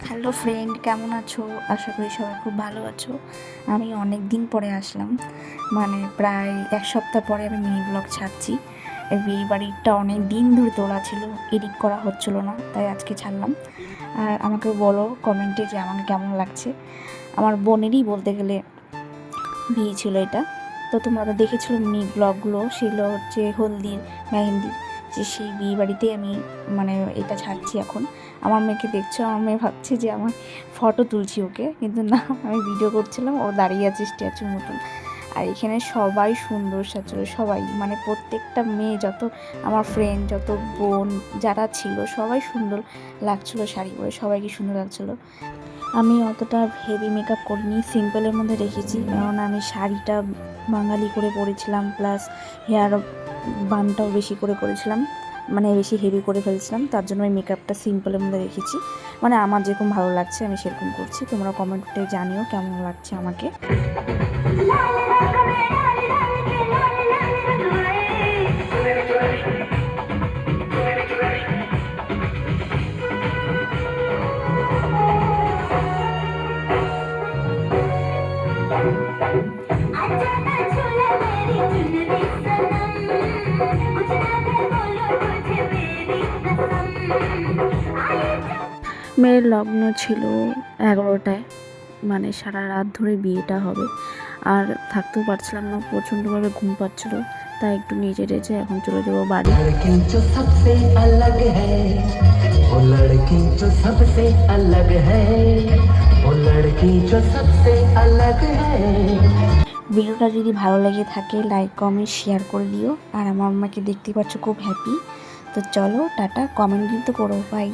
Hello friend, কেমন আছো? আশা করি সবাই খুব ভালো আছো। আমি অনেক দিন পরে আসলাম, মানে প্রায় এক সপ্তাহ পরে আমি মিনি ব্লগ ছাড়ছি। এই বিয়ে বাড়িটা অনেক দিন ধরে তোলা ছিল, এডিট করা হচ্ছিলো না, তাই আজকে ছাড়লাম। আর আমাকে বলো কমেন্টে যে আমাকে কেমন লাগছে। আমার বোনেরই বলতে গেলে বিয়ে ছিল এটা। তো তোমরা তো দেখেছিলো মিনি ব্লগগুলো, সেগুলো হচ্ছে হলদির, মেহেন্দির, যে সেই বিয়ে বাড়িতেই আমি মানে এটা ছাড়ছি এখন। আমার মেয়েকে দেখছো, আমার মেয়ে ভাবছে যে আমার ফটো তুলছি ওকে, কিন্তু না, আমি ভিডিও করছিলাম, ও দাঁড়িয়ে আছে স্ট্যাচুর মতন। আর এখানে সবাই সুন্দর সাজলো, সবাই মানে প্রত্যেকটা মেয়ে, যত আমার ফ্রেন্ড, যত বোন যারা ছিল, সবাই সুন্দর লাগছিলো শাড়ি পরে, সবাইকে সুন্দর লাগছিলো। আমি অতটা হেভি মেকআপ করিনি, সিম্পলের মধ্যে রেখেছি, কারণ আমি শাড়িটা বাঙালি করে পরেছিলাম, প্লাস হেয়ার বানটাও বেশি করে করেছিলাম, মানে বেশি হেভি করে ফেলছিলাম, তার জন্য আমি মেকআপটা সিম্পলের মধ্যে রেখেছি। মানে আমার যেরকম ভালো লাগছে আমি সেরকম করছি। তোমরা কমেন্টে জানিও কেমন লাগছে আমাকে। মেয়ের লগ্ন ছিল 11টায়, মানে সারা রাত ধরে বিয়েটা হবে। আর থাকতেও পারছিলাম না, প্রচণ্ডভাবে ঘুম পাচ্ছিল, তাই একটু নিচে রেখে এখন চলে যাবো বাড়ি। ভিডিওটা যদি ভালো লেগে থাকে লাইক কমেন্ট শেয়ার করে দিও। আর আমার মাকে দেখতে পাচ্ছ খুব হ্যাপি। তো চলো টাটা, কমেন্ট কিন্তু করো, বাই।